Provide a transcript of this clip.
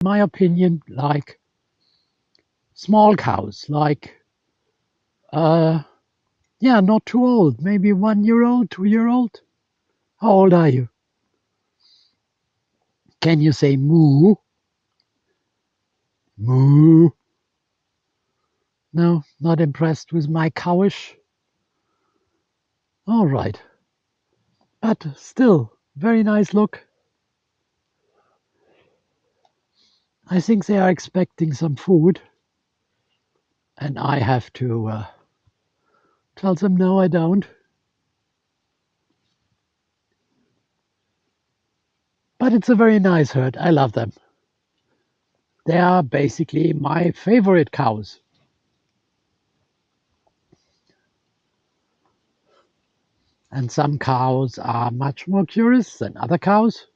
my opinion, like small cows, like yeah, not too old, maybe 1 year old, 2 year old. How old are you? Can you say moo? Moo. No, not impressed with my cowish. All right, but still, very nice look. I think they are expecting some food, and I have to tell them no, I don't. But it's a very nice herd. I love them. They are basically my favorite cows. And some cows are much more curious than other cows.